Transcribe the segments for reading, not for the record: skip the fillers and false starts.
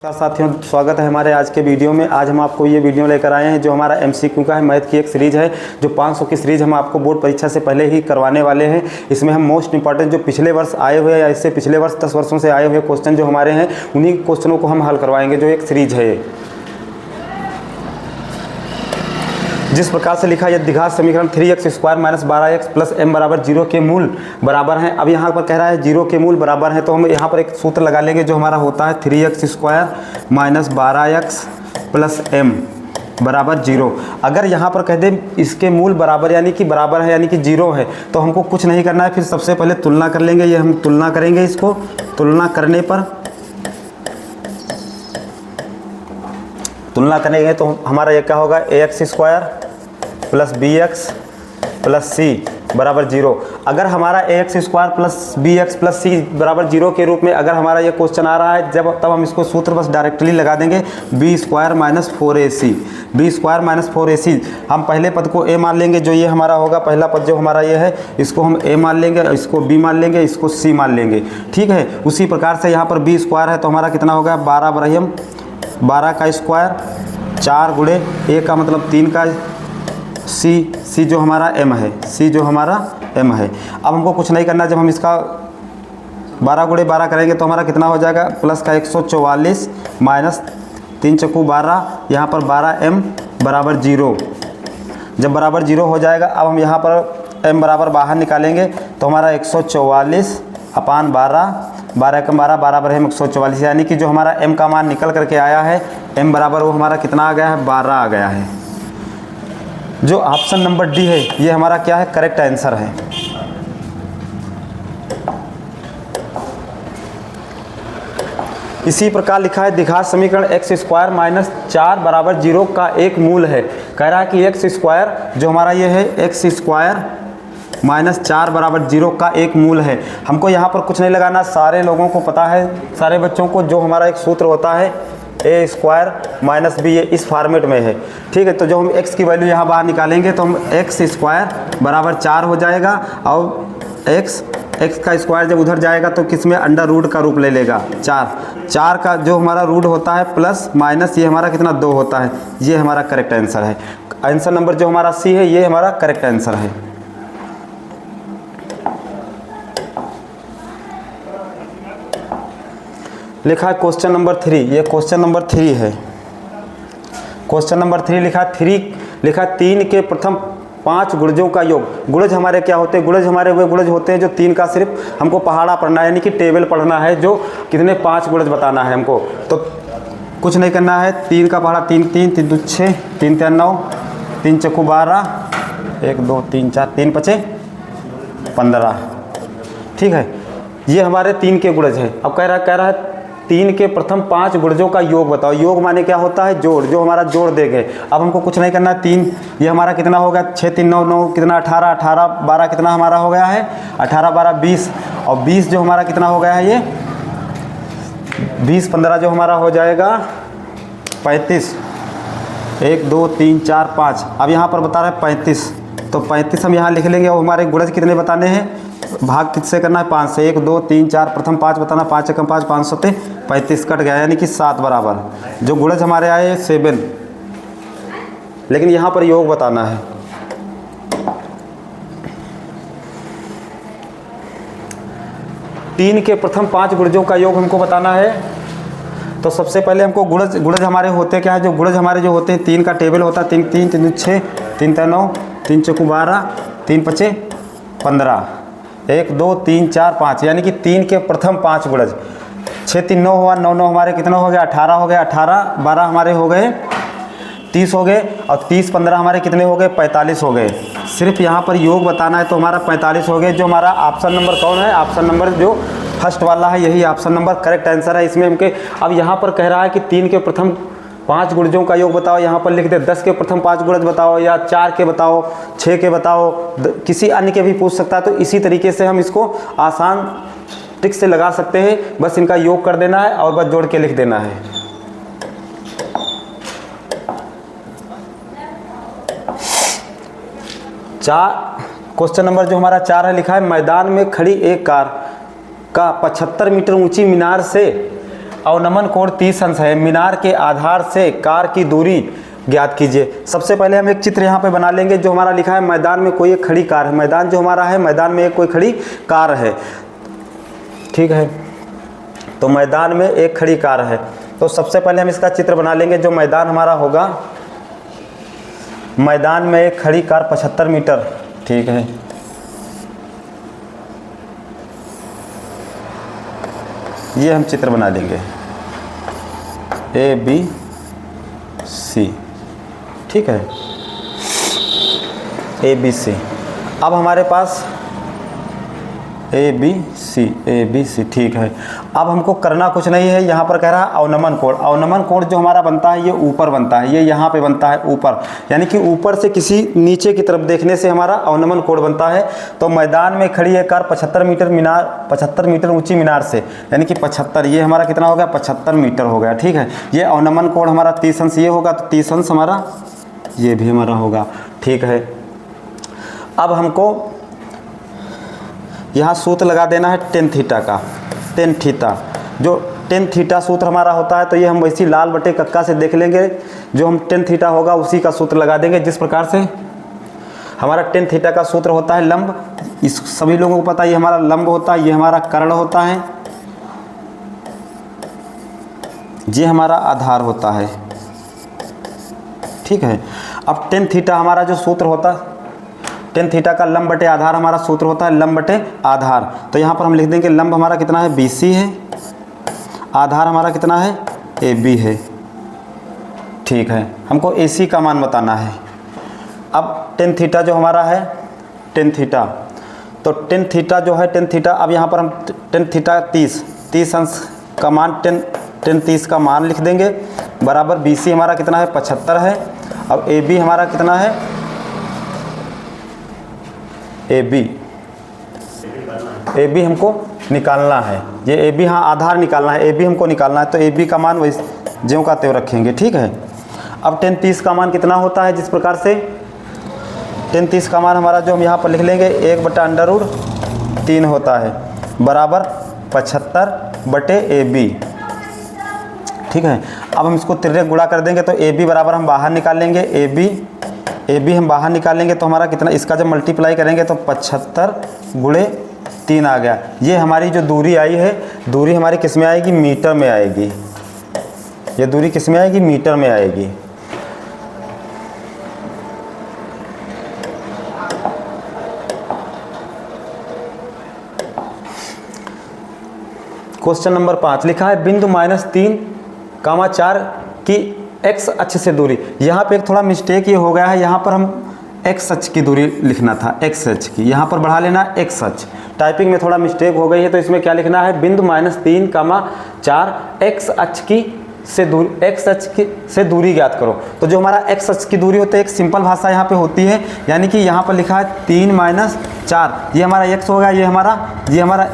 साथियों, स्वागत है हमारे आज के वीडियो में। आज हम आपको ये वीडियो लेकर आए हैं जो हमारा एमसीक्यू का है। मैथ की एक सीरीज़ है जो 500 की सीरीज़ हम आपको बोर्ड परीक्षा से पहले ही करवाने वाले हैं। इसमें हम मोस्ट इंपॉर्टेंट जो पिछले वर्ष आए हुए या इससे पिछले वर्ष 10 वर्षों से आए हुए क्वेश्चन जो हमारे हैं उन्हीं क्वेश्चनों को हम हल करवाएंगे, जो एक सीरीज़ है। जिस प्रकार से लिखा है, यह द्विघात समीकरण 3x² - 12x + m = 0 के मूल बराबर हैं। अब यहाँ पर कह रहा है 0 के मूल बराबर हैं, तो हम यहाँ पर एक सूत्र लगा लेंगे जो हमारा होता है 3x² - 12x + m = 0। अगर यहाँ पर कह दें इसके मूल बराबर यानी कि बराबर है यानी कि 0 है, तो हमको कुछ नहीं करना है। फिर सबसे पहले तुलना कर लेंगे। ये हम तुलना करेंगे, इसको तुलना करने पर तो हमारा ये क्या होगा, ax² + bx + c = 0। अगर हमारा ax² + bx + c = 0 के रूप में अगर हमारा ये क्वेश्चन आ रहा है, तब हम इसको सूत्र बस डायरेक्टली लगा देंगे b² - 4ac। b² - 4ac हम पहले पद को a मान लेंगे, जो ये हमारा होगा पहला पद जो हमारा ये है, इसको हम a मान लेंगे, इसको b मान लेंगे, इसको c मान लेंगे। ठीक है। उसी प्रकार से यहाँ पर b² है तो हमारा कितना होगा 12 का स्क्वायर 4 × a का मतलब 3 का c जो हमारा m है, c जो हमारा m है। अब हमको कुछ नहीं करना। जब हम इसका 12 × 12 करेंगे तो हमारा कितना हो जाएगा, प्लस का 144 माइनस 3 × 12, यहाँ पर 12m = 0। जब बराबर 0 हो जाएगा, अब हम यहाँ पर m बराबर बाहर निकालेंगे तो हमारा 144/12, 12 × 12 बराबर है 144, यानी कि जो हमारा m का मान निकल करके आया है, m बराबर वो हमारा कितना आ गया है, 12 आ गया है। जो ऑप्शन नंबर डी है ये हमारा क्या है, करेक्ट आंसर है। इसी प्रकार लिखा है द्विघात समीकरण x² - 4 = 0 का एक मूल है। कह रहा है कि x² जो हमारा ये है x² - 4 = 0 का एक मूल है। हमको यहाँ पर कुछ नहीं लगाना। सारे लोगों को पता है, सारे बच्चों को, जो हमारा एक सूत्र होता है a² - b, ये इस फॉर्मेट में है। ठीक है। तो जो हम x की वैल्यू यहाँ बाहर निकालेंगे तो हम x² = 4 हो जाएगा, और x का स्क्वायर जब उधर जाएगा तो किसमें अंडर रूट का रूप ले लेगा, 4 का जो हमारा रूट होता है प्लस माइनस ये हमारा कितना 2 होता है। ये हमारा करेक्ट आंसर है। आंसर नंबर जो हमारा सी है ये हमारा करेक्ट आंसर है। लिखा है क्वेश्चन नंबर 3, ये क्वेश्चन नंबर 3 है। क्वेश्चन नंबर 3 लिखा 3 के प्रथम 5 गुणजों का योग। गुणज हमारे क्या होते हैं, गुणज हमारे वे गुणज होते हैं जो 3 का सिर्फ हमको पहाड़ा पढ़ना है, यानी कि टेबल पढ़ना है, जो कितने 5 गुणज बताना है हमको। तो कुछ नहीं करना है। 3 का पहाड़ा 3 3 3 2 6 3 3 9 3 चक्कू 12 1 2 3 4 3 5 15। ठीक है। ये हमारे 3 के गुणज है। अब कह रहा है 3 के प्रथम 5 गुणजों का योग बताओ। योग माने क्या होता है, जोड़, जो हमारा जोड़ देंगे। अब हमको कुछ नहीं करना। 3 ये हमारा कितना होगा, 6 3 9 9 कितना 18 18 12 कितना हमारा हो गया है, 18 12 20, और 20 जो हमारा कितना हो गया है, ये 20 15 जो हमारा हो जाएगा 35। 1 2 3 4 5। अब यहाँ पर बता रहे हैं 35, तो 35 हम यहाँ लिख लेंगे। और हमारे गुणज कितने बताने हैं, भाग किससे करना है, 5 से। 1 2 3 4 प्रथम 5 बताना, 5 एकम 5 5 सत्ते 35 कट गया, यानी कि 7 बराबर। जो गुणज हमारे आए 7, लेकिन यहाँ पर योग बताना है। तीन के प्रथम 5 गुणजों का योग हमको बताना है। तो सबसे पहले हमको गुणज हमारे होते क्या है, जो गुणज हमारे जो होते हैं 3 का टेबल होता है 3 3 3 6 3 3 9 3 चौकू 12 3 5 15 1 2 3 4 5, यानी कि 3 के प्रथम 5 गुणज। 6 3 9 हुआ, 9 9 हमारे कितना हो गया, 18 हो गया, 18 12 हमारे हो गए 30 हो गए, और 30 15 हमारे कितने हो गए, 45 हो गए। सिर्फ यहाँ पर योग बताना है तो हमारा 45 हो गए। जो हमारा ऑप्शन नंबर कौन है, ऑप्शन नंबर जो फर्स्ट वाला है, यही ऑप्शन नंबर करेक्ट आंसर है इसमें हमके। अब यहाँ पर कह रहा है कि 3 के प्रथम 5 गुणजों का योग बताओ। यहाँ पर लिख दे 10 के प्रथम 5 गुणज बताओ, या 4 के बताओ, 6 के बताओ, किसी अन्य के भी पूछ सकता है। तो इसी तरीके से हम इसको आसान ट्रिक से लगा सकते हैं। बस इनका योग कर देना है और बस जोड़ के लिख देना है। क्वेश्चन नंबर जो हमारा 4 है, लिखा है मैदान में खड़ी एक कार का 75 मीटर ऊंची मीनार से अवनमन कोण 30 अंश है, मीनार के आधार से कार की दूरी ज्ञात कीजिए। सबसे पहले हम एक चित्र यहाँ पे बना लेंगे। जो हमारा लिखा है मैदान में कोई एक खड़ी कार है, मैदान जो हमारा है, मैदान में एक कोई खड़ी कार है, ठीक है। तो मैदान में एक खड़ी कार है, तो सबसे पहले हम इसका चित्र बना लेंगे। जो मैदान हमारा होगा, मैदान में एक खड़ी कार 75 मीटर, ठीक है। ये हम चित्र बना लेंगे ABC, ठीक है, ABC। अब हमारे पास ABC, ठीक है। अब हमको करना कुछ नहीं है, यहाँ पर कह रहा है अवनमन कोण। अवनमन कोण जो हमारा बनता है ये ऊपर बनता है, ये यहाँ पे बनता है ऊपर, यानी कि ऊपर से किसी नीचे की तरफ देखने से हमारा अवनमन कोण बनता है। तो मैदान में खड़ी है कार 75 मीटर मीनार, 75 मीटर ऊंची मीनार से, यानी कि 75, ये हमारा कितना हो गया, 75 मीटर हो गया, ठीक है। ये अवनमन कोण हमारा 30 अंश ये होगा, तो 30 अंश हमारा ये भी हमारा होगा, ठीक है। अब हमको यहाँ सूत्र लगा देना है टेन थीटा का, टेन थीटा। जो टेन थीटा सूत्र हमारा होता है, तो ये हम वैसी लाल बटे कक्का से देख लेंगे। जो हम टेन थीटा होगा उसी का सूत्र लगा देंगे। जिस प्रकार से हमारा टेन थीटा का सूत्र होता है लंब, इस सभी लोगों को पता है, ये हमारा लंब होता है, ये हमारा कर्ण होता है, ये हमारा आधार होता है, ठीक है। अब टेन थीटा हमारा जो सूत्र होता है, टेन थीटा का लंब बटे आधार हमारा सूत्र होता है लंब बटे आधार। तो यहाँ पर हम लिख देंगे लंब हमारा कितना है, BC है, आधार हमारा कितना है, AB है, ठीक है। हमको AC का मान बताना है। अब टेन थीटा जो हमारा है, टेन थीटा, तो टेन थीटा जो है, टेन थीटा, अब यहाँ पर हम टेन थीटा 30 अंश का मान, टेन 30 का मान लिख देंगे, बराबर BC हमारा कितना है, 75 है। अब AB हमारा कितना है, AB हमको निकालना है, ये AB, हाँ आधार निकालना है, AB हमको निकालना है। तो AB का मान वैसे ज्यों का त्यों रखेंगे, ठीक है। अब टेन 30 का मान कितना होता है, जिस प्रकार से टेन 30 का मान हमारा जो हम यहाँ पर लिख लेंगे 1/√3 होता है, बराबर 75 बटे AB, ठीक है। अब हम इसको तिर्यक गुणा कर देंगे, तो AB बराबर हम बाहर निकाल लेंगे, AB हम बाहर निकालेंगे तो हमारा कितना, इसका जब मल्टीप्लाई करेंगे तो 75 गुणे 3 आ गया। ये हमारी जो दूरी आई है, दूरी हमारी किस में आएगी, मीटर में आएगी। ये दूरी किस में आएगी, मीटर में आएगी। क्वेश्चन नंबर 5 लिखा है बिंदु -3,4 की x अक्ष से दूरी। यहाँ पे एक थोड़ा मिस्टेक ये हो गया है, यहाँ पर हम x अक्ष की दूरी लिखना था, x अक्ष की, यहाँ पर बढ़ा लेना x अक्ष। टाइपिंग में थोड़ा मिस्टेक हो गई है, तो इसमें क्या लिखना है, बिंदु -3,4 x अक्ष की से दूरी, x अक्ष की से दूरी ज्ञात करो। तो जो हमारा x अक्ष की दूरी होती है, एक सिंपल भाषा यहाँ पे होती है, यानी कि यहाँ पर लिखा है 3 - 4, ये हमारा x हो गया, ये हमारा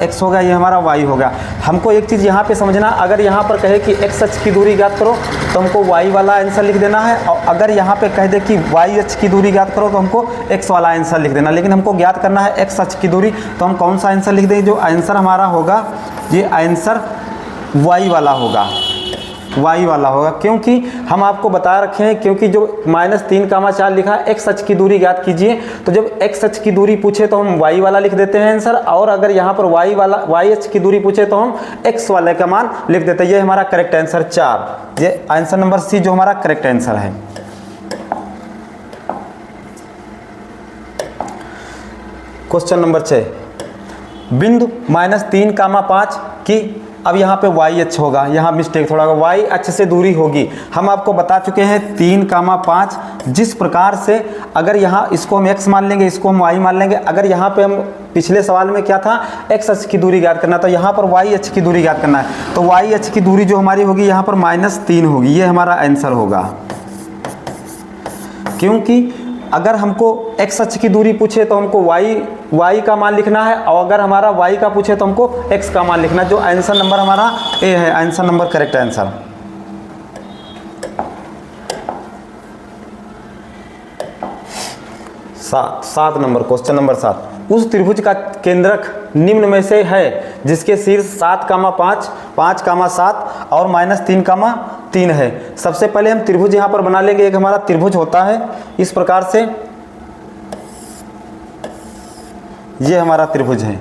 x हो गया, ये हमारा y हो गया। हमको एक चीज़ यहाँ पे समझना, अगर यहाँ पर कहे कि x अक्ष की दूरी ज्ञात करो तो हमको y वाला आंसर लिख देना है, और अगर यहाँ पे कह दे कि y अक्ष की दूरी ज्ञात करो तो हमको x वाला आंसर लिख देना। लेकिन हमको ज्ञात करना है x अक्ष की दूरी, तो हम कौन सा आंसर लिख देंगे, जो आंसर हमारा होगा ये आंसर y वाला होगा, y वाला होगा। क्योंकि हम आपको बता रखे हैं, क्योंकि जो -3,4 लिखा है x अक्ष की दूरी ज्ञात कीजिए, तो जब x अक्ष की दूरी पूछे तो हम y वाला लिख देते हैं आंसर, और अगर यहाँ पर y अक्ष की दूरी पूछे तो हम x वाले का मान लिख देते हैं। ये हमारा करेक्ट आंसर 4, ये आंसर नंबर सी जो हमारा करेक्ट आंसर है। क्वेश्चन नंबर 6 बिंदु -3,5 की, अब यहाँ पे y अक्ष होगा, यहाँ मिस्टेक थोड़ा होगा, y अक्ष से दूरी होगी। हम आपको बता चुके हैं 3,5, जिस प्रकार से अगर यहाँ इसको हम x मान लेंगे, इसको हम y मान लेंगे। अगर यहाँ पे हम पिछले सवाल में क्या था, x अक्ष की दूरी ज्ञात करना, तो यहाँ पर y अक्ष की दूरी ज्ञात करना है। तो y अक्ष की दूरी जो हमारी होगी यहाँ पर -3 होगी, ये हमारा आंसर होगा। क्योंकि अगर हमको x अक्ष की दूरी पूछे तो हमको y का मान लिखना है, और अगर हमारा y का पूछे तो हमको x का मान लिखना है। जो आंसर नंबर हमारा ए है, आंसर नंबर करेक्ट आंसर। सात नंबर, क्वेश्चन नंबर 7 उस त्रिभुज का केंद्रक निम्न में से है जिसके शीर्ष 7,5, 5,7 और -3,3 है। सबसे पहले हम त्रिभुज यहाँ पर बना लेंगे। एक हमारा त्रिभुज होता है इस प्रकार से, ये हमारा त्रिभुज है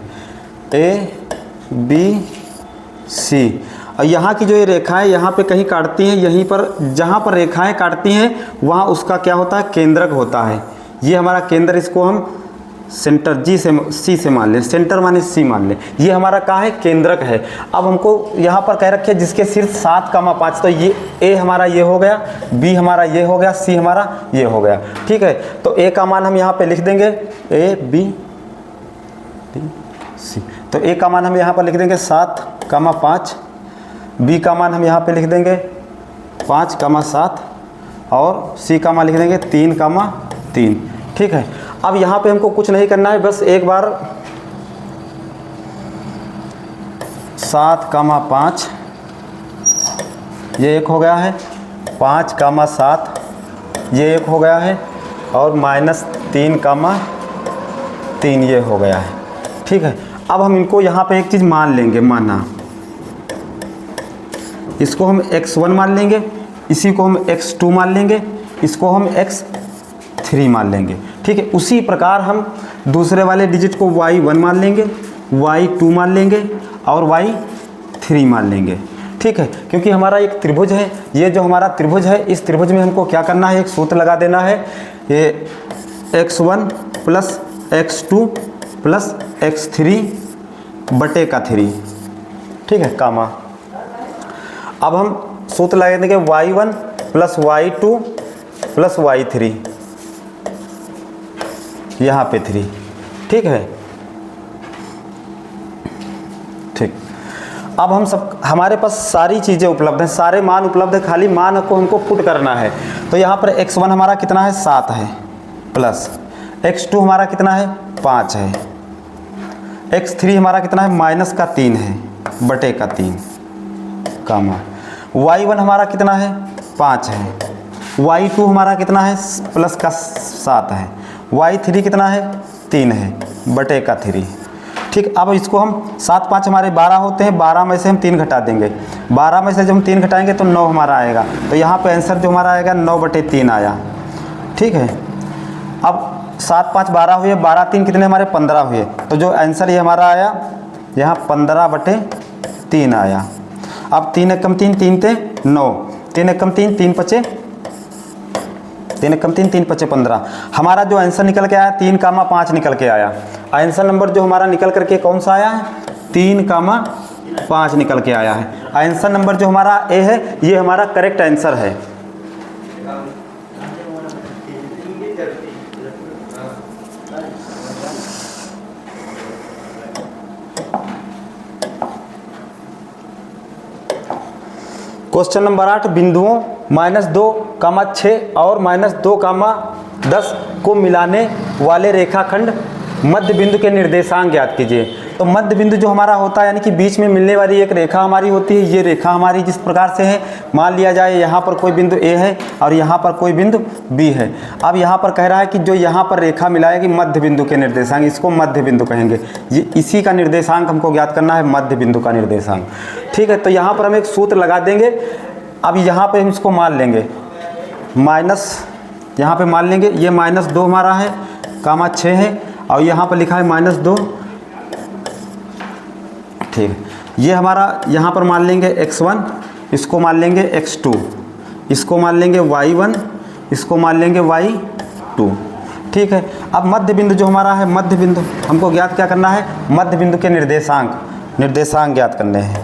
ABC, और यहाँ की जो ये रेखाएं यहाँ पे कहीं काटती हैं, यहीं पर जहाँ पर रेखाएं काटती हैं वहाँ उसका क्या होता है, केंद्रक होता है। ये हमारा केंद्र, इसको हम सेंटर C से मान लें, सेंटर माने C मान लें। ये हमारा कहाँ है, केंद्रक है। अब हमको यहाँ पर कह रखे जिसके शीर्ष 7,5, तो ये A हमारा ये हो गया, B हमारा ये हो गया, C हमारा ये हो गया। ठीक है, तो A का मान हम यहाँ पे लिख देंगे ABC। तो A का मान हम यहाँ पर लिख देंगे 7,5, B का मान हम यहाँ पे लिख देंगे 5,7 और C का मान लिख देंगे 3,3। ठीक है, अब यहाँ पे हमको कुछ नहीं करना है, बस एक बार 7,5 ये एक हो गया है, 5,7 ये एक हो गया है और -3,3 ये हो गया है। ठीक है, अब हम इनको यहाँ पे एक चीज़ मान लेंगे, माना इसको हम x1 मान लेंगे, इसी को हम x2 मान लेंगे, इसको हम x3 मान लेंगे। ठीक है, उसी प्रकार हम दूसरे वाले डिजिट को y1 मान लेंगे, y2 मान लेंगे और y3 मान लेंगे। ठीक है, क्योंकि हमारा एक त्रिभुज है, ये जो हमारा त्रिभुज है, इस त्रिभुज में हमको क्या करना है, एक सूत्र लगा देना है, ये x1 plus x2 plus x3 बटे का 3। ठीक है, कामा। अब हम सूत्र लगा देंगे y1 plus y2 plus y3, यहाँ पे 3। ठीक है, ठीक। अब हम सब, हमारे पास सारी चीज़ें उपलब्ध हैं, सारे मान उपलब्ध है, खाली मान को हमको पुट करना है। तो यहाँ पर x1 हमारा कितना है, 7 है, प्लस x2 हमारा कितना है, 5 है, x3 हमारा कितना है, -3 है, बटे का 3, कामा। y1 हमारा कितना है, 5 है, y2 हमारा कितना है, प्लस का 7 है, y3 कितना है, 3 है, बटे का 3। ठीक, अब इसको हम 7, 5 हमारे 12 होते हैं, 12 में से हम 3 घटा देंगे, 12 में से जब हम 3 घटाएंगे तो 9 हमारा आएगा। तो यहाँ पे आंसर जो हमारा आएगा 9/3 आया। ठीक है, अब 7, 5 12 हुए, 12, 3 कितने हमारे, 15 हुए। तो जो आंसर ये हमारा आया यहाँ 15/3 आया। अब 3 एकम 3, 3 × 9, 3 एकम 3, 3 × 5 15। हमारा जो आंसर निकल के आया 3,5 निकल के आया। आंसर नंबर जो हमारा निकल करके कौन सा आया है, 3,5 निकल के आया है। आंसर नंबर जो हमारा ए है, ये हमारा करेक्ट आंसर है। क्वेश्चन नंबर 8, बिंदुओं -2,6 और -2,10 को मिलाने वाले रेखाखंड मध्य बिंदु के निर्देशांक ज्ञात कीजिए। तो मध्य बिंदु जो हमारा होता है, यानी कि बीच में मिलने वाली एक रेखा हमारी होती है। ये रेखा हमारी जिस प्रकार से है, मान लिया जाए यहाँ पर कोई बिंदु A है और यहाँ पर कोई बिंदु B है। अब यहाँ पर कह रहा है कि जो यहाँ पर रेखा मिलाएगी मध्य बिंदु के निर्देशांक, इसको मध्य बिंदु कहेंगे। ये इसी का निर्देशांक हमको ज्ञात करना है, मध्य बिंदु का निर्देशांक। ठीक है, तो यहाँ पर हम एक सूत्र लगा देंगे। अब यहाँ पर हम इसको मान लेंगे, यहाँ पे मान लेंगे, ये -2 हमारा है, कामा 6 है, और यहाँ पर लिखा है -2। ठीक है, ये हमारा यहाँ पर मान लेंगे x1, इसको मान लेंगे x2, इसको मान लेंगे y1, इसको मान लेंगे y2। ठीक है, अब मध्य बिंदु जो हमारा है, मध्य बिंदु हमको ज्ञात क्या करना है, मध्य बिंदु के निर्देशांक ज्ञात करने हैं।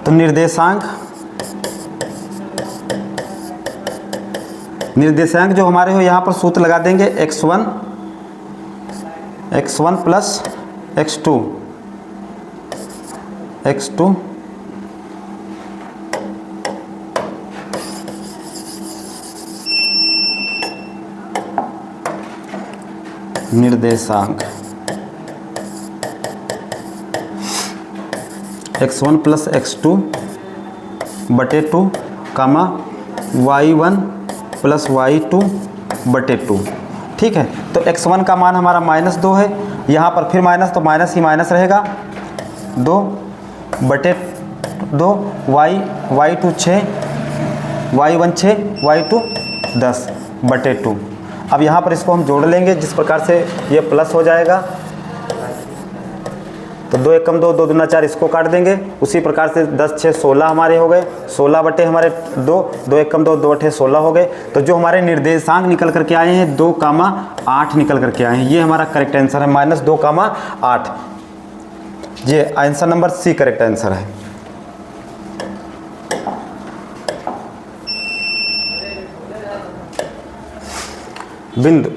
तो निर्देशांक जो हमारे हो, यहाँ पर सूत्र लगा देंगे x1 प्लस x2 निर्देशांक, x1 प्लस x2 बटे 2, कामा y1 प्लस y2 बटे 2। ठीक है, तो x1 का मान हमारा -2 है, यहाँ पर फिर माइनस, तो माइनस ही माइनस रहेगा, 2 बटे 2, y2 6, y1 6, y2 10 बटे 2। अब यहाँ पर इसको हम जोड़ लेंगे जिस प्रकार से ये प्लस हो जाएगा, तो 2 1 कम 2, 2 दूना 4, इसको काट देंगे। उसी प्रकार से 10 6 16 हमारे हो गए, 16 बटे हमारे 2, 2 1 कम 2, 2 बटे 16 हो गए। तो जो हमारे निर्देशांक निकल करके आए हैं 2,8 निकल करके आए हैं, ये हमारा करेक्ट आंसर है, -2,8। ये answer number c correct answer है। बिंदु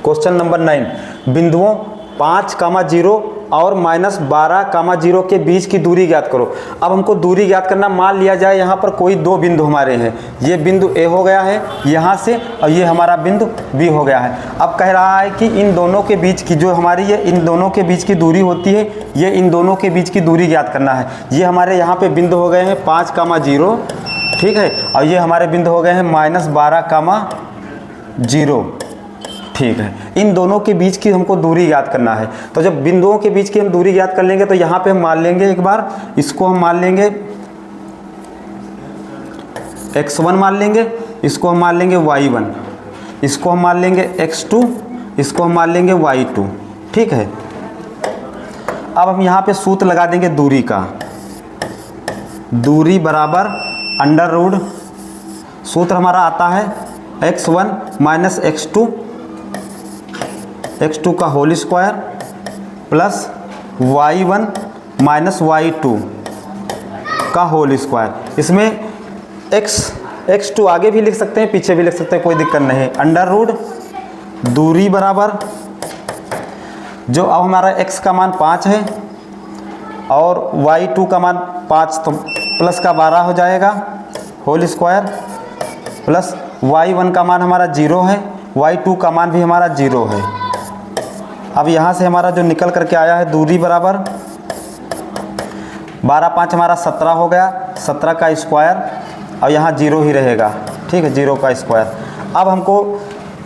क्वेश्चन नंबर 9, बिंदुओं 5,0 और -12,0 के बीच की दूरी ज्ञात करो। अब हमको दूरी ज्ञात करना, मान लिया जाए यहाँ पर कोई 2 बिंदु हमारे हैं, ये बिंदु ए हो गया है यहाँ से, और ये हमारा बिंदु बी हो गया है। अब कह रहा है कि इन दोनों के बीच की जो हमारी ये इन दोनों के बीच की दूरी होती है, ये इन दोनों के बीच की दूरी ज्ञात करना है। ये हमारे यहाँ पे बिंदु हो गए हैं 5,0, ठीक है, और ये हमारे बिंदु हो गए हैं -12,0, ठीक है। इन दोनों के बीच की हमको दूरी ज्ञात करना है। तो जब बिंदुओं के बीच की हम दूरी ज्ञात कर लेंगे तो यहाँ पे हम मान लेंगे, एक बार इसको हम मान लेंगे x1 मान लेंगे, इसको हम मान लेंगे y1, इसको हम मान लेंगे x2, इसको हम मान लेंगे y2, ठीक है। अब हम यहाँ पे सूत्र लगा देंगे दूरी का, दूरी बराबर √ सूत्र हमारा आता है x1 माइनस x2 का whole square plus y1 minus y2 का होल स्क्वायर। इसमें x2 आगे भी लिख सकते हैं, पीछे भी लिख सकते हैं, कोई दिक्कत नहीं। √ दूरी बराबर, जो अब हमारा x का मान 5 है और y2 का मान 5, तो प्लस का 12 हो जाएगा होल स्क्वायर, प्लस y1 का मान हमारा 0 है, y2 का मान भी हमारा 0 है। अब यहाँ से हमारा जो निकल करके आया है दूरी बराबर 12 5 हमारा 17 हो गया, 17 का स्क्वायर, और यहाँ 0 ही रहेगा, ठीक है, 0 का स्क्वायर। अब हमको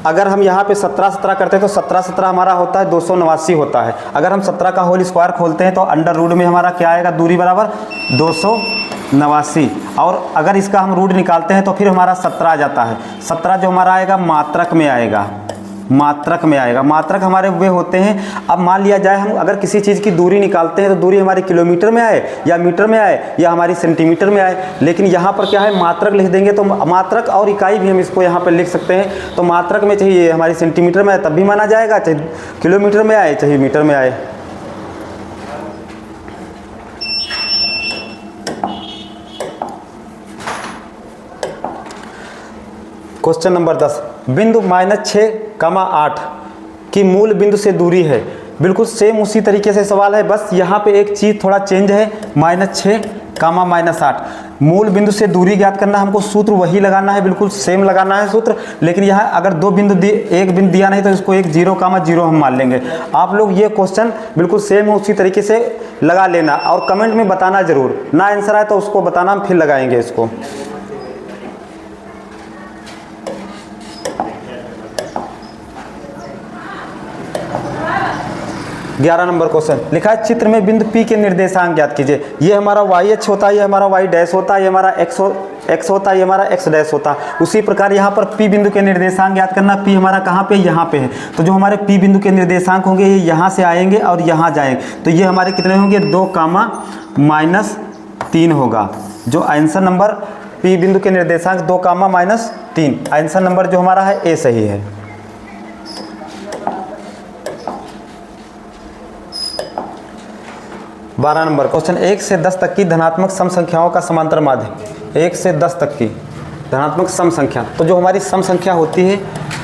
अगर हम यहाँ पे 17 17 करते हैं तो 17 17 हमारा होता है 289 होता है। अगर हम 17 का होल स्क्वायर खोलते हैं तो √ में हमारा क्या आएगा, दूरी बराबर 289, और अगर इसका हम रूट निकालते हैं तो फिर हमारा 17 आ जाता है। 17 जो हमारा आएगा मात्रक में आएगा, मात्रक में आएगा। मात्रक हमारे वे होते हैं, अब मान लिया जाए हम अगर किसी चीज़ की दूरी निकालते हैं तो दूरी हमारी किलोमीटर में आए या मीटर में आए या हमारी सेंटीमीटर में आए, लेकिन यहाँ पर क्या है, मात्रक लिख देंगे तो मात्रक और इकाई भी हम इसको यहाँ पर लिख सकते हैं। तो मात्रक में चाहिए हमारी सेंटीमीटर में आए तब भी माना जाएगा, चाहे किलोमीटर में आए चाहे मीटर में आए। क्वेश्चन नंबर 10, बिंदु -6,8 की मूल बिंदु से दूरी है। बिल्कुल सेम उसी तरीके से सवाल है, बस यहाँ पे एक चीज़ थोड़ा चेंज है, -6,-8 मूल बिंदु से दूरी ज्ञात करना, हमको सूत्र वही लगाना है, बिल्कुल सेम लगाना है सूत्र। लेकिन यहाँ अगर 2 बिंदु एक बिंदु दिया नहीं तो इसको एक 0,0 हम मान लेंगे। आप लोग ये क्वेश्चन बिल्कुल सेम है उसी तरीके से लगा लेना और कमेंट में बताना ज़रूर, ना आंसर आए तो उसको बताना, हम फिर लगाएंगे इसको। 11 नंबर क्वेश्चन लिखा है, चित्र में बिंदु P के निर्देशांक ज्ञात कीजिए। ये हमारा YH होता है, ये हमारा Y डैश होता है, ये हमारा X होता है, ये हमारा X डैश होता है। उसी प्रकार यहाँ पर P बिंदु के निर्देशांक ज्ञात करना। P हमारा कहाँ पे, यहाँ पे है। तो जो हमारे P बिंदु के निर्देशांक होंगे ये यहाँ से आएंगे और यहाँ जाएंगे, तो ये हमारे कितने होंगे, 2,-3 होगा। जो आंसर नंबर P बिंदु के निर्देशांक 2,-3, आंसर नंबर जो हमारा है ए सही है। बारह नंबर क्वेश्चन, 1 से 10 तक की धनात्मक सम संख्याओं का समांतर माध्य। 1 से 10 तक की धनात्मक सम संख्या, तो जो हमारी सम संख्या होती है,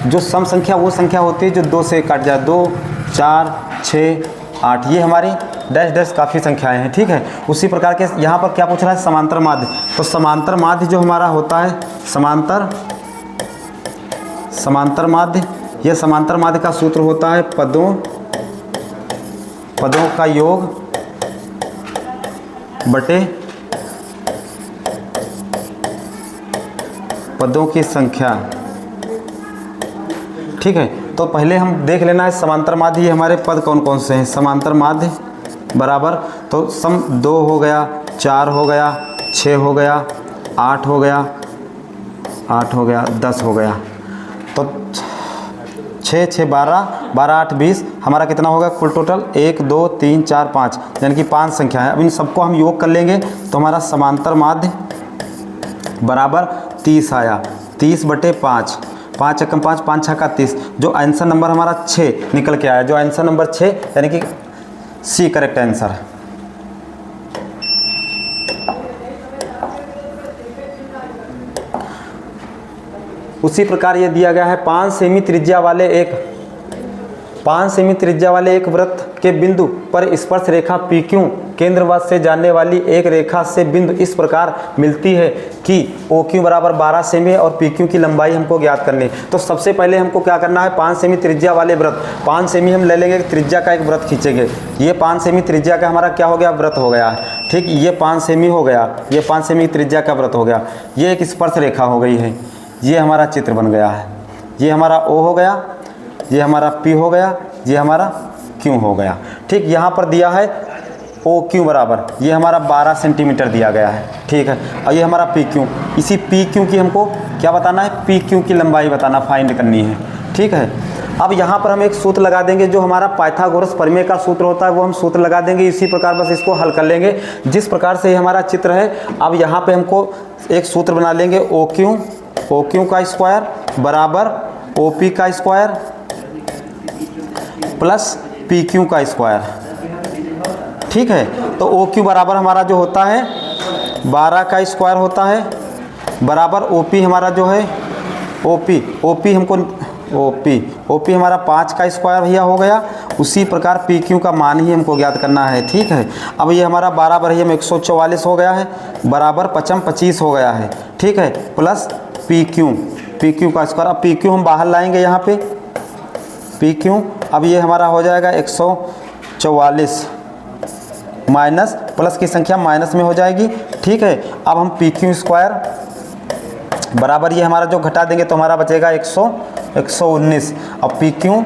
जो सम संख्या वो संख्या होती है जो 2 से काट जाए, 2, 4, 6, 8, ये हमारी डैश डैश काफ़ी संख्याएं हैं, ठीक है। उसी प्रकार के यहाँ पर क्या पूछ रहा है, समांतर माध्य। तो समांतर माध्य जो हमारा होता है, समांतर माध्य, यह समांतर माध्य का सूत्र होता है पदों का योग बटे पदों की संख्या ठीक है। तो पहले हम देख लेना है समांतर माध्य ये हमारे पद कौन कौन से हैं। समांतर माध्य बराबर, तो सम 2 हो गया, 4 हो गया, 6 हो गया, 8 हो गया, 8 हो गया, 10 हो गया। तो 6 6 12, 12 8 20, हमारा कितना होगा कुल टोटल 1 2 3 4 5, यानी कि 5 संख्या है। अब इन सबको हम योग कर लेंगे तो हमारा समांतर माध्य बराबर 30 आया। 30/5, 5 एकम 5, 5 6 का 30। जो आंसर नंबर हमारा 6 निकल के आया, जो आंसर नंबर 6 यानी कि सी करेक्ट आंसर है। उसी प्रकार ये दिया गया है 5 सेमी त्रिज्या वाले एक वृत्त के बिंदु पर स्पर्श रेखा PQ केंद्रवत से जाने वाली एक रेखा से बिंदु इस प्रकार मिलती है कि OQ बराबर 12 सेमी और PQ की लंबाई हमको ज्ञात करनी है। तो सबसे पहले हमको क्या करना है, 5 सेमी त्रिज्या वाले वृत्त, 5 सेमी हम ले लेंगे, त्रिज्या का एक वृत्त खींचेंगे। ये 5 सेमी त्रिज्या का हमारा क्या हो गया, वृत्त हो गया है। ठीक, ये 5 सेमी हो गया, ये 5 सेमी त्रिज्या का वृत्त हो गया। ये एक स्पर्श रेखा हो गई है, ये हमारा चित्र बन गया है। ये हमारा O हो गया, ये हमारा P हो गया, ये हमारा Q हो गया। ठीक, यहाँ पर दिया है OQ बराबर, ये हमारा 12 सेंटीमीटर दिया गया है। ठीक है, और ये हमारा PQ, इसी PQ की हमको क्या बताना है, PQ की लंबाई बताना, फाइंड करनी है। ठीक है, अब यहाँ पर हम एक सूत्र लगा देंगे, जो हमारा पाइथागोरस प्रमेय का सूत्र होता है वो हम सूत्र लगा देंगे। इसी प्रकार बस इसको हल कर लेंगे जिस प्रकार से ये हमारा चित्र है। अब यहाँ पे हमको एक सूत्र बना लेंगे, OQ का स्क्वायर बराबर OP का स्क्वायर प्लस PQ का स्क्वायर। ठीक है, तो OQ बराबर हमारा जो होता है 12 का स्क्वायर होता है, बराबर OP हमारा जो है OP हमको OP हमारा 5 का स्क्वायर भैया हो गया। उसी प्रकार PQ का मान ही हमको ज्ञात करना है। ठीक है, अब ये हमारा 12 भैया में 144 हो गया है, बराबर 55 25 हो गया है। ठीक है, प्लस PQ का स्क्वायर। अब PQ हम बाहर लाएंगे, यहाँ पे PQ, अब ये हमारा हो जाएगा 144 माइनस, प्लस की संख्या माइनस में हो जाएगी। ठीक है, अब हम PQ स्क्वायर बराबर ये हमारा जो घटा देंगे तो हमारा बचेगा 119। अब PQ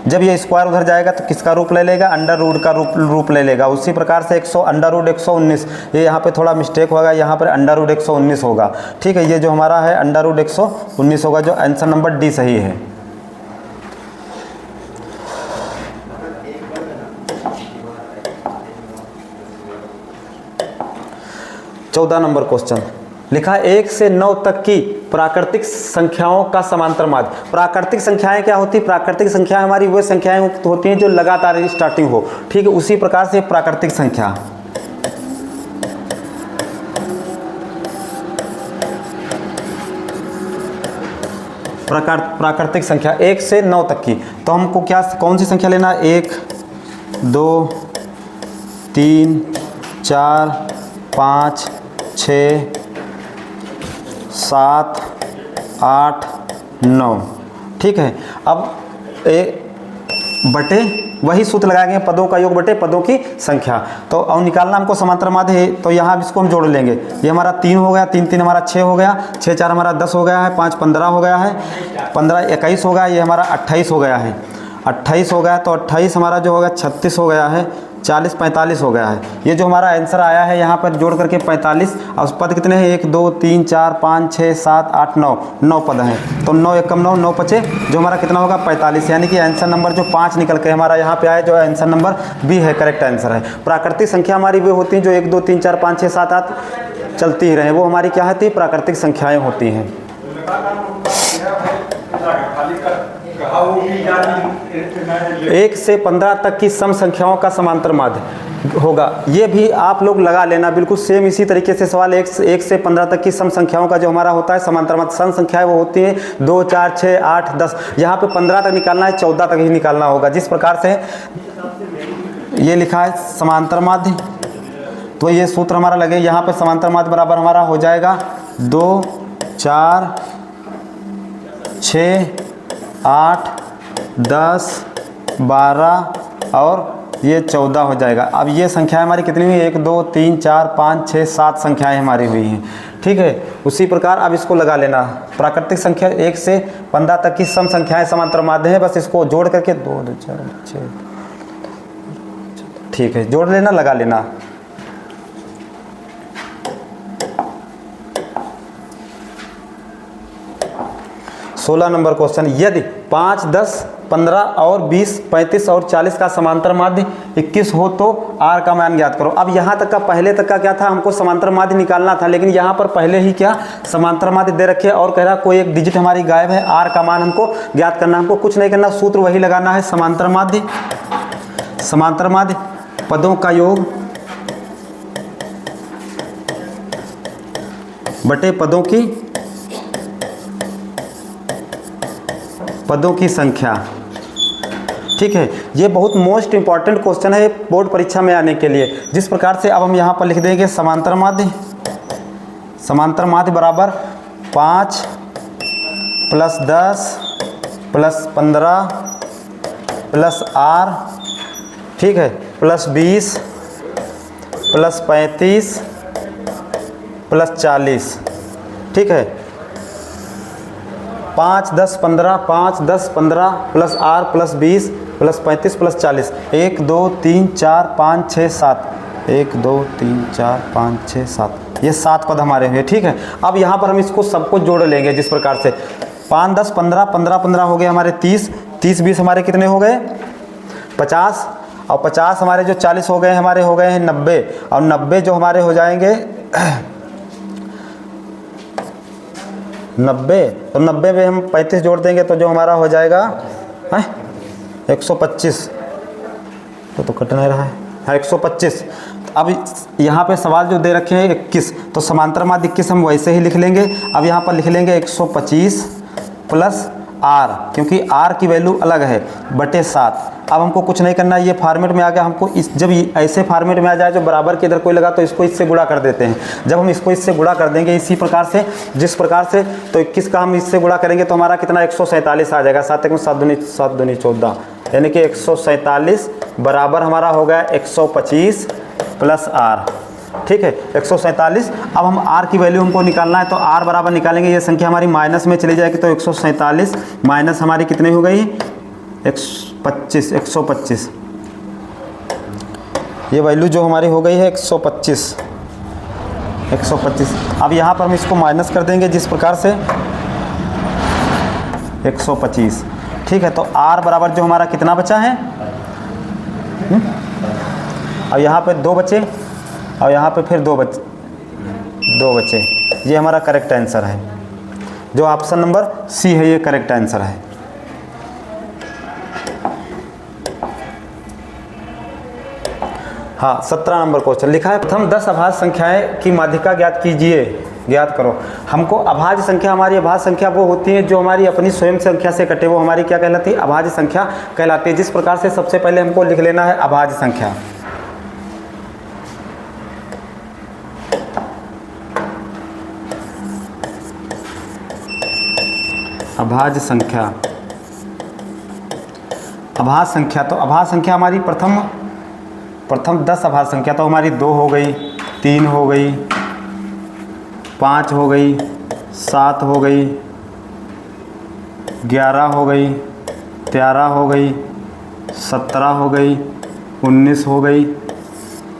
जब ये स्क्वायर उधर जाएगा तो किसका रूप ले लेगा, अंडर रूट का रूप ले लेगा। उसी प्रकार से अंडर रूट 119, ये यहाँ पे थोड़ा मिस्टेक होगा, यहाँ पर अंडर रूट 119 होगा। ठीक है, ये जो हमारा है अंडर रूट 119 होगा, जो आंसर नंबर डी सही है। चौदह नंबर क्वेश्चन लिखा है 1 से 9 तक की प्राकृतिक संख्याओं का समांतर माध्य। प्राकृतिक संख्याएं क्या होती है, प्राकृतिक संख्याएं हमारी वो संख्याएं होती हैं जो लगातार स्टार्टिंग हो। ठीक है, उसी प्रकार से प्राकृतिक संख्या, प्राकृतिक संख्या 1 से 9 तक की। तो हमको क्या कौन सी संख्या लेना है, 1 2 3 4 5 6 7 8 9। ठीक है, अब बटे वही सूत्र लगाएंगे, पदों का योग बटे पदों की संख्या। तो अब निकालना हमको समांतर माध्य है, तो यहाँ इसको हम जोड़ लेंगे। ये हमारा 3 हो गया, 3 3 हमारा 6 हो गया, 6 4 हमारा 10 हो गया है, 5 15 हो गया है, 15 21 हो गया, ये हमारा 28 हो गया है, 28 हो गया। तो 28 हमारा जो होगा 36 हो गया है, 40 45 हो गया है। ये जो हमारा आंसर आया है यहाँ पर जोड़ करके 45। और पद कितने हैं, 1 2 3 4 5 6 7 8 9 पद हैं। तो 9 एकम 9 9 पचे, जो हमारा कितना होगा 45, यानी कि आंसर नंबर जो 5 निकल के हमारा यहाँ पे आया, जो आंसर नंबर बी है, करेक्ट आंसर है। प्राकृतिक संख्या हमारी वो होती हैं जो 1 2 3 4 5 6 7 8 चलती ही रहे, वो हमारी क्या होती है, प्राकृतिक संख्याएँ होती हैं। 1 से 15 तक की सम संख्याओं का समांतर माध्य होगा। ये भी आप लोग लगा लेना, बिल्कुल सेम इसी तरीके से सवाल 1 से 15 तक की सम संख्याओं का जो हमारा होता है समांतर माध्य। सम संख्याएं वो होती हैं 2 4 6 8 10, यहाँ पे 15 तक निकालना है, 14 तक ही निकालना होगा। जिस प्रकार से ये लिखा है समांतर माध्य, तो ये सूत्र हमारा लगे यहाँ पे, समांतर माध्य बराबर हमारा हो जाएगा 2 4 6 8 10 12 और ये 14 हो जाएगा। अब ये संख्याएं हमारी कितनी हुई, 1 2 3 4 5 6 7 संख्याएं हमारी हुई हैं, ठीक है। उसी प्रकार अब इसको लगा लेना, प्राकृतिक संख्या 1 से 15 तक की सम संख्याएं समांतर माध्य हैं, बस इसको जोड़ करके 2 2 4 6, ठीक है, जोड़ लेना, लगा लेना। सोलह नंबर क्वेश्चन, यदि 5 10 15 और 20 35 और 40 का समांतर माध्य 21 हो तो r का मान ज्ञात करो। अब यहाँ तक का, पहले तक का क्या था, हमको समांतर माध्य निकालना था, लेकिन यहाँ पर पहले ही क्या समांतर माध्य दे रखे और कह रहा कोई एक डिजिट हमारी गायब है, r का मान हमको ज्ञात करना। हमको कुछ नहीं करना, सूत्र वही लगाना है, समांतर माध्य, समांतर माध्य पदों का योग बटे पदों की संख्या, ठीक है। ये बहुत मोस्ट इंपॉर्टेंट क्वेश्चन है बोर्ड परीक्षा में आने के लिए। जिस प्रकार से अब हम यहाँ पर लिख देंगे समांतर माध्य, समांतर माध्य बराबर 5 + 10 + 15 + r, ठीक है, +20 + 35 + 40, ठीक है। 5 10 15 5 10 15 + r + 20 + 35 + 40, 1 2 3 4 5 6 7, 1 2 3 4 5 6 7, ये 7 पद हमारे हुए, ठीक है। अब यहाँ पर हम इसको सबको जोड़ लेंगे जिस प्रकार से 5 10 15 15 15 हो गए हमारे 30 30 20 हमारे कितने हो गए 50, और 50 हमारे जो 40 हो गए हमारे हो गए हैं 90, और 90 जो हमारे हो जाएंगे 90, तो 90 में हम 35 जोड़ देंगे तो जो हमारा हो जाएगा 125, तो कट नहीं रहा है, हाँ 125। अब यहाँ पे सवाल जो दे रखे हैं 21, तो समांतर माध्य 21 हम वैसे ही लिख लेंगे। अब यहाँ पर लिख लेंगे 125 + r, क्योंकि r की वैल्यू अलग है, बटे 7। अब हमको कुछ नहीं करना, ये फॉर्मेट में आ गया। हमको इस जब ऐसे फॉर्मेट में आ जाए जो बराबर के इधर कोई लगा तो इसको इससे गुणा कर देते हैं। जब हम इसको इससे गुणा कर देंगे इसी प्रकार से, जिस प्रकार से, तो 21 का हम इससे गुणा करेंगे तो हमारा कितना 147 आ जाएगा। 7 × 7 = 14, यानी कि 147 बराबर हमारा हो गया 125 + r, ठीक है, 147। अब हम r की वैल्यू हमको निकालना है, तो r बराबर निकालेंगे, ये संख्या हमारी माइनस में चली जाएगी, तो 147 माइनस हमारी कितनी हो गई 125, ये वैल्यू जो हमारी हो गई है 125। अब यहाँ पर हम इसको माइनस कर देंगे जिस प्रकार से 125, ठीक है। तो r बराबर जो हमारा कितना बचा है, अब यहाँ पे 2 बचे, और यहाँ पे फिर 2 बचे, ये हमारा करेक्ट आंसर है, जो ऑप्शन नंबर सी है, ये करेक्ट आंसर है। हाँ, 17 नंबर क्वेश्चन लिखा है, प्रथम 10 अभाज्य संख्याएं की माध्यिका ज्ञात कीजिए, ज्ञात करो। हमको अभाज्य संख्या, हमारी अभाज्य संख्या वो होती है जो हमारी अपनी स्वयं संख्या से कटे, वो हमारी क्या कहलाती है, अभाज्य संख्या कहलाती है। जिस प्रकार से सबसे पहले हमको लिख लेना है अभाज्य संख्या, अभाज्य संख्या, अभाज्य संख्या, तो अभाज्य संख्या हमारी प्रथम 10 अभाज्य संख्या तो हमारी 2 हो गई, 3 हो गई, 5 हो गई, 7 हो गई, 11 हो गई, 13 हो गई, 17 हो गई, 19 हो गई,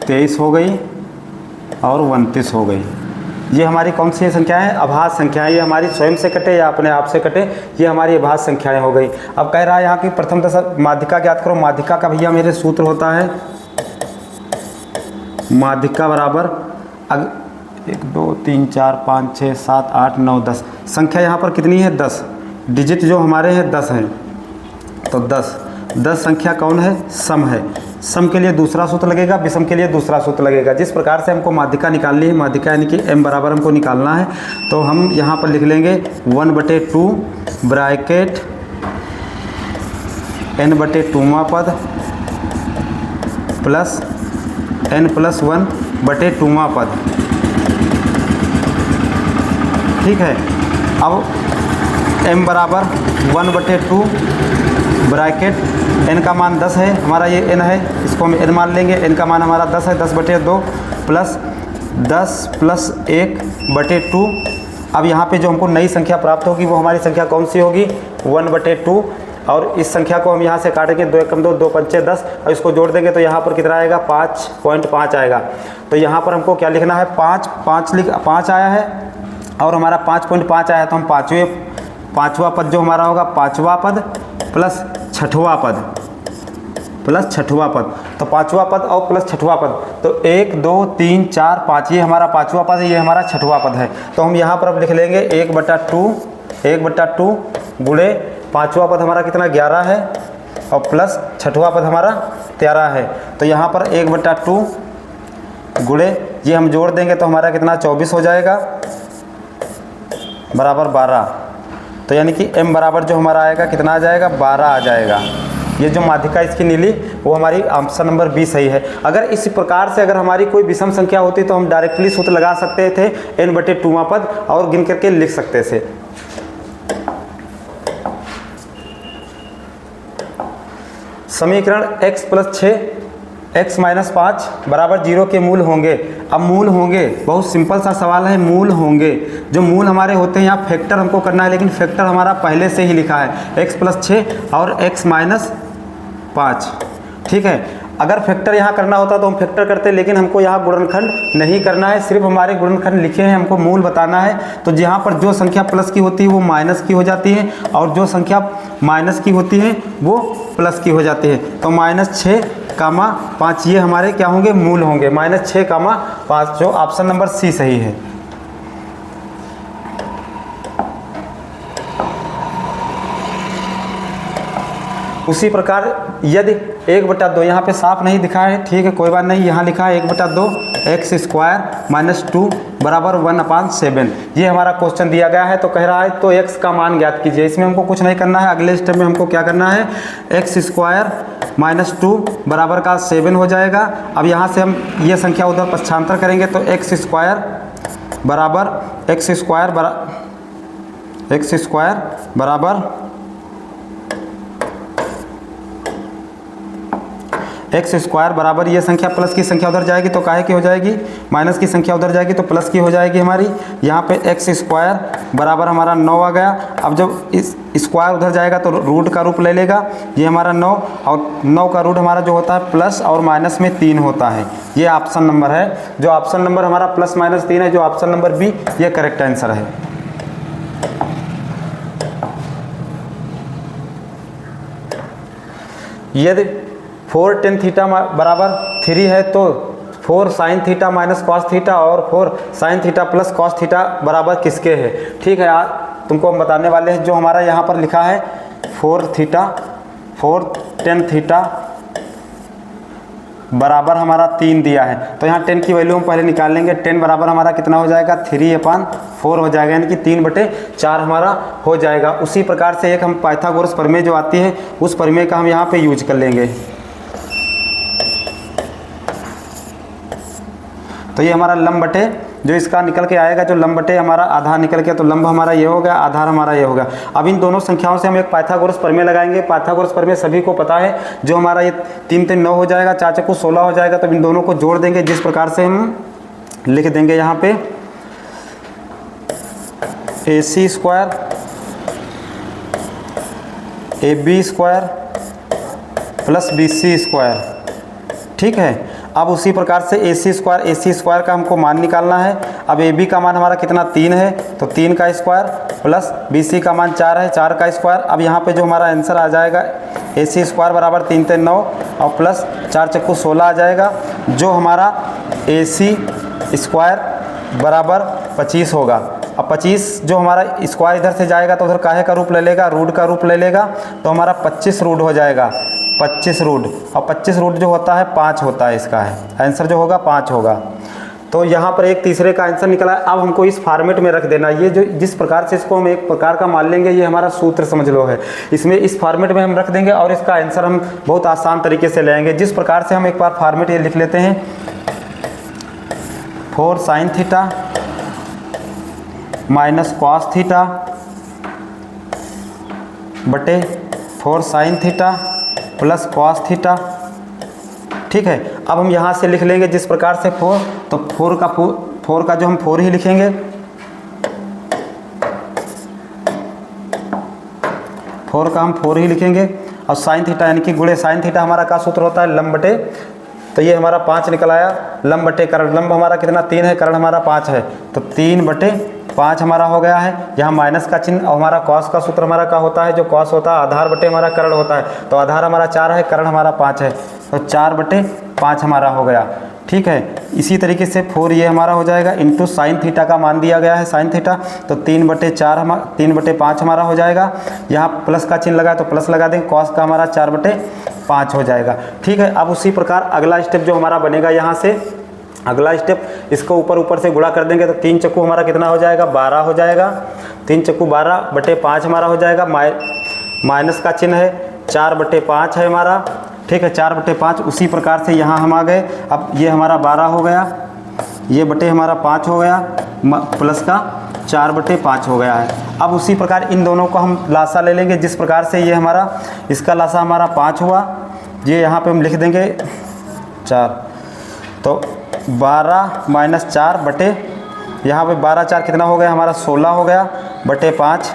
23 हो गई और 29 हो गई। ये हमारी कौन सी संख्याएं हैं, अभाज्य संख्याएं। ये हमारी स्वयं से कटे या अपने आप से कटे, ये हमारी अभाज्य संख्याएं हो गई। अब कह रहा है यहाँ की प्रथम 10 माध्यिका ज्ञात करो। माध्यिका का भैया मेरे सूत्र होता है, माध्यिका बराबर 1 2 3 4 5 6 7 8 9 10, संख्या यहाँ पर कितनी है 10, डिजिट जो हमारे हैं 10 हैं, तो 10 संख्या कौन है, सम है। सम के लिए दूसरा सूत्र लगेगा, विषम के लिए दूसरा सूत्र लगेगा। जिस प्रकार से हमको माध्यिका निकालनी है, माध्यिका यानी कि m बराबर हमको निकालना है, तो हम यहाँ पर लिख लेंगे 1/2 ब्रैकेट n/2वां पद प्लस n+1/2वां पद, ठीक है। अब m बराबर 1/2 ब्रैकेट n का मान 10 है, हमारा ये n है, इसको हम n मान लेंगे। n का मान हमारा 10 है, 10/2 प्लस 10 प्लस 1/2। अब यहाँ पे जो हमको नई संख्या प्राप्त होगी वो हमारी संख्या कौन सी होगी, 1/2। और इस संख्या को हम यहाँ से काटेंगे, 2 एकम 2, 2 पंचे 10, और इसको जोड़ देंगे तो यहाँ पर कितना आएगा, 5.5 आएगा। तो यहाँ पर हमको क्या लिखना है, 5 आया है और हमारा 5.5 आया, तो हम पाँचवा पद जो हमारा होगा, 5वां पद प्लस 6वां पद, तो 5वां पद और प्लस 6वां पद, तो 1 2 3 4 5, ये हमारा 5वां पद है, ये हमारा 6वां पद है। तो हम यहाँ पर अब लिख लेंगे 1/2 गुणे 5वां पद हमारा कितना, 11 है, और प्लस 6वां पद हमारा 13 है। तो यहाँ पर 1/2 गुणे ये हम जोड़ देंगे तो हमारा कितना, 24 हो जाएगा, बराबर 12। तो यानी कि m बराबर जो हमारा आएगा कितना आ जाएगा, 12 आ जाएगा। ये जो माध्यिका इसकी नीली, वो हमारी ऑप्शन नंबर बी सही है। अगर इस प्रकार से अगर हमारी कोई विषम संख्या होती तो हम डायरेक्टली सूत्र लगा सकते थे n/2वां पद और गिन करके लिख सकते थे। समीकरण x + 6 x - 5 बराबर 0 के मूल होंगे। अब मूल होंगे, बहुत सिंपल सा सवाल है, मूल होंगे। जो मूल हमारे होते हैं, यहाँ फैक्टर हमको करना है, लेकिन फैक्टर हमारा पहले से ही लिखा है, x + 6 और x - 5, ठीक है। अगर फैक्टर यहाँ करना होता तो हम फैक्टर करते, लेकिन हमको यहाँ गुणनखंड नहीं करना है, सिर्फ हमारे गुणनखंड लिखे हैं, हमको मूल बताना है। तो जहाँ पर जो संख्या प्लस की होती है वो माइनस की हो जाती है, और जो संख्या माइनस की होती है वो प्लस की हो जाती है। तो -6,5 ये हमारे क्या होंगे, मूल होंगे, -6,5, जो ऑप्शन नंबर सी सही है। उसी प्रकार यदि 1/2, यहाँ पे साफ नहीं दिखा है, ठीक है, कोई बात नहीं, यहाँ लिखा है 1/2 x² - 2 बराबर 1/7। ये हमारा क्वेश्चन दिया गया है। तो कह रहा है तो x का मान ज्ञात कीजिए। इसमें हमको कुछ नहीं करना है, अगले स्टेप में हमको क्या करना है, x² - 2 बराबर का 7 हो जाएगा। अब यहाँ से हम ये संख्या उधर पक्षांतर करेंगे तो x² बराबर x² बराबर ये संख्या प्लस की संख्या उधर जाएगी तो काहे की हो जाएगी, माइनस की संख्या उधर जाएगी तो प्लस की हो जाएगी हमारी। यहाँ पे x² बराबर हमारा 9 आ गया। अब जब इस स्क्वायर उधर जाएगा तो रूट का रूप ले लेगा, ये हमारा 9, और 9 का रूट हमारा जो होता है प्लस और माइनस में 3 होता है। ये ऑप्शन नंबर है, जो ऑप्शन नंबर हमारा +-3 है, जो ऑप्शन नंबर बी, ये करेक्ट आंसर है। यदि 4 tan थीटा बराबर 3 है तो 4 sin थीटा - cos थीटा और 4 sin थीटा + cos थीटा बराबर किसके है। ठीक है यार, तुमको हम बताने वाले हैं। जो हमारा यहाँ पर लिखा है 4 tan थीटा बराबर हमारा 3 दिया है, तो यहाँ 10 की वैल्यू हम पहले निकाल लेंगे। 10 बराबर हमारा कितना हो जाएगा, 3/4 हो जाएगा, यानी कि 3/4 हमारा हो जाएगा। उसी प्रकार से एक हम पाइथागोरस प्रमेय जो आती है, उस प्रमेय का हम यहाँ पे यूज कर लेंगे। तो ये हमारा लंब बटे, जो इसका निकल के आएगा, जो लंब बटे हमारा आधार निकल के, तो लंब हमारा ये हो गया, आधार हमारा ये होगा। अब इन दोनों संख्याओं से हम एक पाइथागोरस प्रमेय लगाएंगे। पाइथागोरस प्रमेय सभी को पता है, जो हमारा ये 3 3 9 हो जाएगा, 4 4 16 हो जाएगा। तो इन दोनों को जोड़ देंगे, जिस प्रकार से हम लिख देंगे यहाँ पे AC² AB² प्लस BC², ठीक है। अब उसी प्रकार से AC² का हमको मान निकालना है। अब AB का मान हमारा कितना, 3 है, तो 3 का स्क्वायर प्लस BC का मान 4 है, 4 का स्क्वायर। अब यहाँ पे जो हमारा आंसर आ जाएगा, AC² बराबर 3 3 9 और प्लस 4 4 16 आ जाएगा, जो हमारा AC² बराबर 25 होगा। अब 25 जो हमारा स्क्वायर इधर से जाएगा तो उधर काहे का रूप ले लेगा, रूट का रूप ले लेगा, तो हमारा 25 रूट हो जाएगा, 25 रूट। और 25 रूट जो होता है 5 होता है, इसका है आंसर जो होगा 5 होगा। तो यहाँ पर एक तीसरे का आंसर निकला है। अब हमको इस फॉर्मेट में रख देना, ये जो जिस प्रकार से इसको हम एक प्रकार का मान लेंगे, ये हमारा सूत्र समझ लो है। इसमें इस फॉर्मेट में हम रख देंगे और इसका आंसर हम बहुत आसान तरीके से ले आएंगे। जिस प्रकार से हम एक बार फॉर्मेट ये लिख लेते हैं, 4 sin थीटा - cos थीटा बटे 4 sine theta plus cos theta. ठीक है, अब हम यहाँ से लिख लेंगे जिस प्रकार से 4, तो 4 का जो हम 4 ही लिखेंगे, 4 का हम 4 ही लिखेंगे। और साइन थीटा यानी कि गुणे साइन थीटा हमारा का सूत्र होता है लंब बटे, तो ये हमारा 5 निकल आया, लंब बटे कर्ण। लंब हमारा कितना 3 है, कर्ण हमारा 5 है, तो 3 बटे 5 हमारा हो गया है। यहाँ माइनस का चिन्ह, और हमारा कॉस का सूत्र हमारा का होता है, जो कॉस होता है आधार बटे हमारा कर्ण होता है, तो आधार हमारा 4 है, कर्ण हमारा 5 है, तो 4 बटे 5 हमारा हो गया। ठीक है, इसी तरीके से 4 ये हमारा हो जाएगा, इंटू साइन थीटा का मान दिया गया है साइन थीटा, तो 3 बटे 5 हमारा हो जाएगा। यहाँ प्लस का चिन्ह लगा तो प्लस लगा देंगे, कॉस का हमारा 4 बटे 5 हो जाएगा। ठीक है, अब उसी प्रकार अगला स्टेप जो हमारा बनेगा, यहाँ से अगला स्टेप, इसको ऊपर से गुणा कर देंगे, तो 3 चक्कू हमारा कितना हो जाएगा, 12 हो जाएगा। 3 चक्कू 12 बटे 5 हमारा हो जाएगा, माइनस का चिन्ह है, 4 बटे 5 है हमारा। ठीक है, 4 बटे 5। उसी प्रकार से यहाँ हम आ गए, अब ये हमारा 12 हो गया, ये बटे हमारा 5 हो गया, प्लस का 4 बटे 5 हो गया है। अब उसी प्रकार इन दोनों को हम लासा ले लेंगे, जिस प्रकार से ये हमारा, इसका लासा हमारा 5 हुआ, ये यहाँ पे हम लिख देंगे 4, तो 12 माइनस 4 बटे, यहाँ पे 12 4 कितना हो गया हमारा 16 हो गया, बटे 5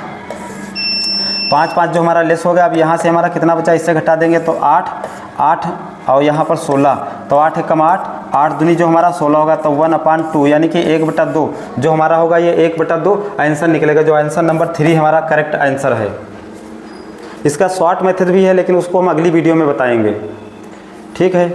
5 जो हमारा लेस हो गया। अब यहाँ से हमारा कितना बचा, इससे घटा देंगे तो 8 और यहाँ पर 16, तो 8 एकम 8 दूनी जो हमारा 16 होगा, तो 1/2 यानी कि 1/2 जो हमारा होगा, ये 1/2 आंसर निकलेगा, जो आंसर नंबर 3 हमारा करेक्ट आंसर है। इसका शॉर्ट मेथड भी है, लेकिन उसको हम अगली वीडियो में बताएंगे। ठीक है।